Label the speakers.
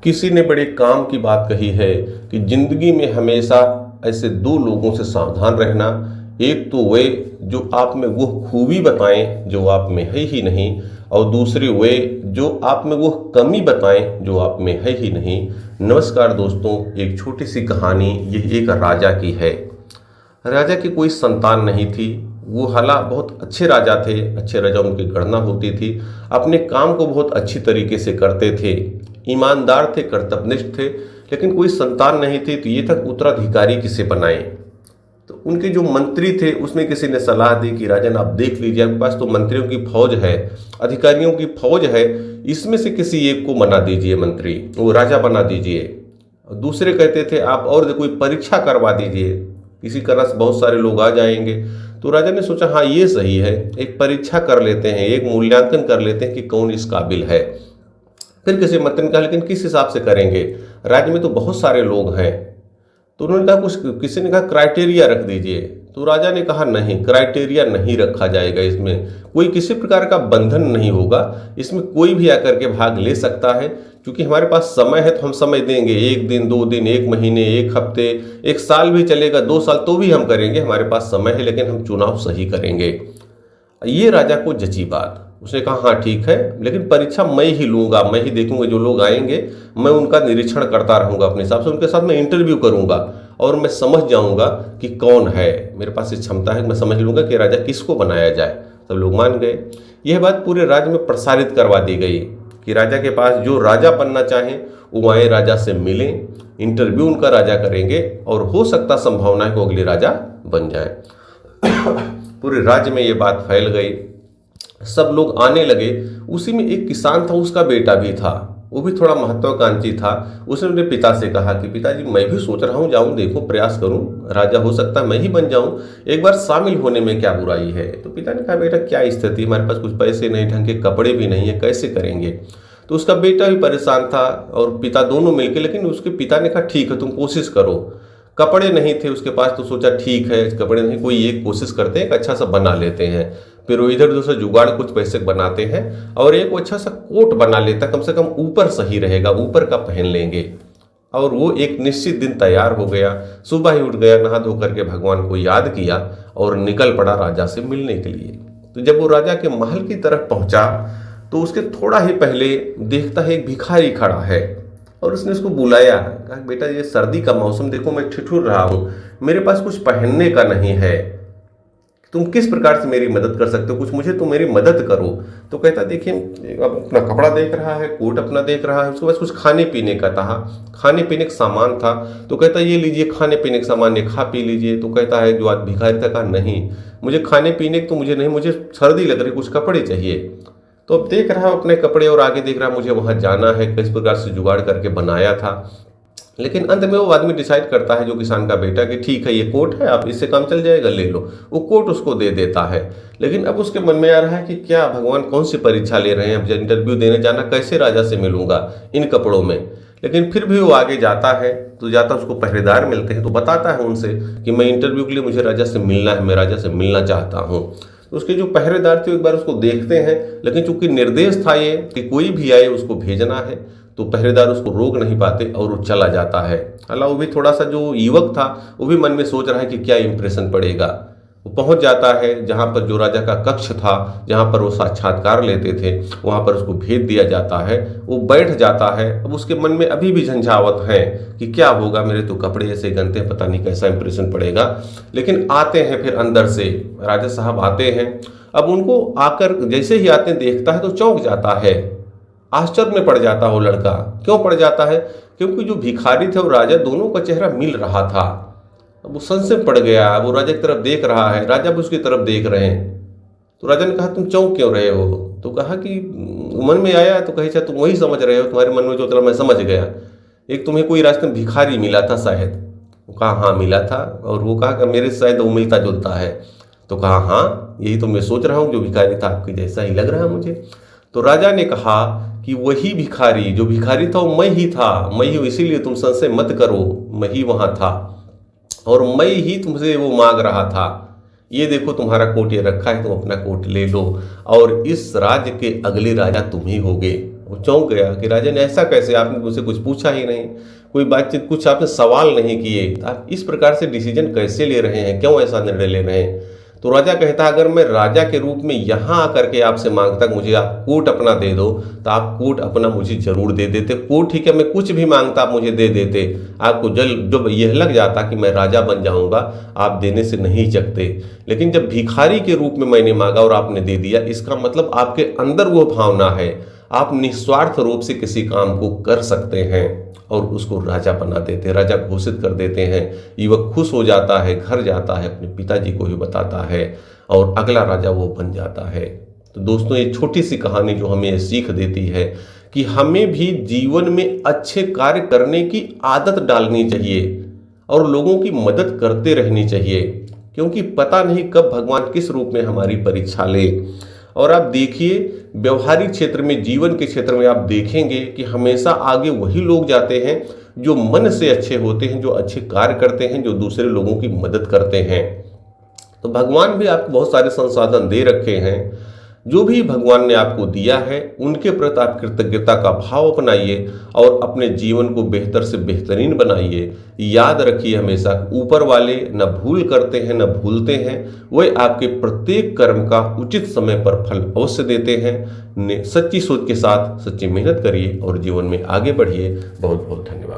Speaker 1: किसी ने बड़े काम की बात कही है कि जिंदगी में हमेशा ऐसे दो लोगों से सावधान रहना। एक तो वे जो आप में वो खूबी बताएं जो आप में है ही नहीं, और दूसरे वे जो आप में वो कमी बताएं जो आप में है ही नहीं। नमस्कार दोस्तों, एक छोटी सी कहानी ये एक राजा की है। राजा की कोई संतान नहीं थी। वो हालां बहुत अच्छे राजा थे, अच्छे राजा उनकी गणना होती थी, अपने काम को बहुत अच्छी तरीके से करते थे, ईमानदार थे, कर्तव्यनिष्ठ थे, लेकिन कोई संतान नहीं थी। तो ये तक उत्तराधिकारी किसे बनाए। तो उनके जो मंत्री थे उसमें किसी ने सलाह दी कि राजन आप देख लीजिए, आपके पास तो मंत्रियों की फौज है, अधिकारियों की फौज है, इसमें से किसी एक को बना दीजिए, मंत्री वो राजा बना दीजिए। दूसरे कहते थे आप और कोई परीक्षा करवा दीजिए, किसी तरह से बहुत सारे लोग आ जाएंगे। तो राजा ने सोचा हाँ ये सही है, एक परीक्षा कर लेते हैं, एक मूल्यांकन कर लेते हैं कि कौन इस काबिल है। फिर किसी मंत्री ने कहा लेकिन किस हिसाब से करेंगे, राज्य में तो बहुत सारे लोग हैं। तो उन्होंने कहा कुछ, किसी ने कहा क्राइटेरिया रख दीजिए। तो राजा ने कहा नहीं, क्राइटेरिया नहीं रखा जाएगा, इसमें कोई किसी प्रकार का बंधन नहीं होगा, इसमें कोई भी आकर के भाग ले सकता है। क्योंकि हमारे पास समय है तो हम समय देंगे, 1 दिन 2 दिन, 1 महीने, 1 हफ्ते, 1 साल भी चलेगा, 2 साल तो भी हम करेंगे, हमारे पास समय है, लेकिन हम चुनाव सही करेंगे। ये राजा को जची बात। उसने कहा हाँ ठीक है, लेकिन परीक्षा मैं ही लूंगा, मैं ही देखूंगा, जो लोग आएंगे मैं उनका निरीक्षण करता रहूंगा, अपने हिसाब से उनके साथ मैं इंटरव्यू करूंगा और मैं समझ जाऊंगा कि कौन है, मेरे पास ये क्षमता है, मैं समझ लूंगा कि राजा किसको बनाया जाए। सब लोग मान गए। यह बात पूरे राज्य में प्रसारित करवा दी गई कि राजा के पास जो राजा बनना चाहें वो आए, राजा से मिलें, इंटरव्यू उनका राजा करेंगे और हो सकता संभावना है कि अगले राजा बन जाए। पूरे राज्य में ये बात फैल गई, सब लोग आने लगे। उसी में एक किसान था, उसका बेटा भी था, वो भी थोड़ा महत्वाकांक्षी था। उसने अपने पिता से कहा कि पिताजी मैं भी सोच रहा हूँ जाऊँ, देखो प्रयास करूँ, राजा हो सकता है मैं ही बन जाऊँ, एक बार शामिल होने में क्या बुराई है। तो पिता ने कहा बेटा क्या स्थिति, हमारे पास कुछ पैसे नहीं, ढंग के कपड़े भी नहीं है, कैसे करेंगे। तो उसका बेटा भी परेशान था और पिता दोनों मिलकर, लेकिन उसके पिता ने कहा ठीक है तुम कोशिश करो। कपड़े नहीं थे उसके पास, तो सोचा ठीक है कपड़े नहीं, कोई एक कोशिश करते हैं, एक अच्छा सा बना लेते हैं। फिर वो इधर उधर से जुगाड़ कुछ पैसे बनाते हैं और एक अच्छा सा कोट बना लेता, कम से कम ऊपर सही रहेगा, ऊपर का पहन लेंगे। और वो एक निश्चित दिन तैयार हो गया, सुबह ही उठ गया, नहा धो करके भगवान को याद किया और निकल पड़ा राजा से मिलने के लिए। तो जब वो राजा के महल की तरफ पहुंचा तो उसके थोड़ा ही पहले देखता है एक भिखारी खड़ा है और उसने उसको बुलाया, कहा बेटा ये सर्दी का मौसम देखो, मैं ठिठुर रहा हूँ, मेरे पास कुछ पहनने का नहीं है, तुम किस प्रकार से मेरी मदद कर सकते हो, कुछ मुझे तुम मेरी मदद करो। तो कहता देखिए अब अपना कपड़ा देख रहा है, कोट अपना देख रहा है, उसके पास कुछ खाने पीने का था, खाने पीने का सामान था। तो कहता ये लीजिए खाने पीने का सामान, ये खा पी लीजिए। तो कहता है जो आज भिखारी था, कहा नहीं मुझे खाने पीने तो मुझे नहीं, मुझे सर्दी लग रही, कुछ कपड़े चाहिए। तो अब देख रहा है अपने कपड़े और आगे देख रहा है मुझे वहाँ जाना है, किस प्रकार से जुगाड़ करके बनाया था। लेकिन अंत में वो आदमी डिसाइड करता है, जो किसान का बेटा, कि ठीक है ये कोट है, आप इससे काम चल जाएगा, ले लो। वो कोट उसको दे देता है। लेकिन अब उसके मन में आ रहा है कि क्या भगवान कौन सी परीक्षा ले रहे हैं, अब इंटरव्यू देने जाना, कैसे राजा से मिलूंगा इन कपड़ों में। लेकिन फिर भी वो आगे जाता है, तो जाता उसको पहरेदार मिलते हैं, तो बताता है उनसे कि मैं इंटरव्यू के लिए मुझे राजा से मिलना है, मैं राजा से मिलना चाहता हूँ। तो उसके जो पहरेदार थे एक बार उसको देखते हैं, लेकिन चूंकि निर्देश था ये कि कोई भी आए उसको भेजना है, तो पहरेदार उसको रोक नहीं पाते और वो चला जाता है। हालांकि वो भी थोड़ा सा, जो युवक था वो भी मन में सोच रहा है कि क्या इंप्रेशन पड़ेगा। वो पहुंच जाता है जहां पर जो राजा का कक्ष था, जहां पर वो साक्षात्कार लेते थे, वहां पर उसको भेज दिया जाता है। वो बैठ जाता है। अब उसके मन में अभी भी झंझावत है कि क्या होगा, मेरे तो कपड़े ऐसे गंदे, पता नहीं कैसा इंप्रेशन पड़ेगा। लेकिन आते हैं फिर अंदर से राजा साहब आते हैं। अब उनको आकर जैसे ही आते हैं देखता है तो चौंक जाता है, आश्चर्य में पड़ जाता है वो लड़का। क्यों पड़ जाता है, क्योंकि जो भिखारी थे और राजा दोनों का चेहरा मिल रहा था। अब वो संशय पड़ गया, वो राजा की तरफ देख रहा है, राजा भी उसकी तरफ देख रहे हैं। तो राजा ने कहा तुम चौंक क्यों रहे हो। तो कहा कि मन में आया, तो कहे तुम वही समझ रहे हो, तुम्हारे मन में जो चला मैं समझ गया, एक तुम्हें कोई रास्ते में भिखारी मिला था शायद। वो कहा हाँ मिला था, और वो कहा कि मेरे शायद वो मिलता जुलता है। तो कहा हाँ यही तो मैं सोच रहा हूँ, जो भिखारी था आपकी जैसा ही लग रहा है मुझे। तो राजा ने कहा कि वही भिखारी, जो भिखारी था वो मैं ही था, मैं ही, इसीलिए तुम संशय मत करो, मैं ही वहां था और मैं ही तुमसे वो मांग रहा था। ये देखो तुम्हारा कोट ये रखा है, तुम अपना कोट ले लो और इस राज्य के अगले राजा तुम ही होगे। वो चौंक गया कि राजा ने ऐसा कैसे, आपने मुझसे कुछ पूछा ही नहीं, कोई बातचीत, कुछ आपने सवाल नहीं किए, आप इस प्रकार से डिसीजन कैसे ले रहे हैं, क्यों ऐसा निर्णय ले रहे हैं। तो राजा कहता अगर मैं राजा के रूप में यहाँ आकर के आपसे मांगता मुझे आप कोट अपना दे दो, तो आप कोट अपना मुझे जरूर दे देते। कोट ठीक है, मैं कुछ भी मांगता आप मुझे दे देते, आपको जब यह लग जाता कि मैं राजा बन जाऊंगा, आप देने से नहीं चकते। लेकिन जब भिखारी के रूप में मैंने मांगा और आपने दे दिया, इसका मतलब आपके अंदर वो भावना है, आप निस्वार्थ रूप से किसी काम को कर सकते हैं और उसको राजा बना देते हैं, राजा घोषित कर देते हैं। युवक खुश हो जाता है, घर जाता है, अपने पिताजी को भी बताता है और अगला राजा वो बन जाता है। तो दोस्तों, ये छोटी सी कहानी जो हमें सीख देती है कि हमें भी जीवन में अच्छे कार्य करने की आदत डालनी चाहिए और लोगों की मदद करते रहनी चाहिए, क्योंकि पता नहीं कब भगवान किस रूप में हमारी परीक्षा ले। और आप देखिए, व्यवहारिक क्षेत्र में, जीवन के क्षेत्र में आप देखेंगे कि हमेशा आगे वही लोग जाते हैं जो मन से अच्छे होते हैं, जो अच्छे कार्य करते हैं, जो दूसरे लोगों की मदद करते हैं। तो भगवान भी आपको बहुत सारे संसाधन दे रखे हैं, जो भी भगवान ने आपको दिया है उनके प्रति आप कृतज्ञता का भाव अपनाइए और अपने जीवन को बेहतर से बेहतरीन बनाइए। याद रखिए हमेशा, ऊपर वाले न भूल करते हैं न भूलते हैं, वह आपके प्रत्येक कर्म का उचित समय पर फल अवश्य देते हैं। सच्ची सोच के साथ सच्ची मेहनत करिए और जीवन में आगे बढ़िए। बहुत बहुत धन्यवाद।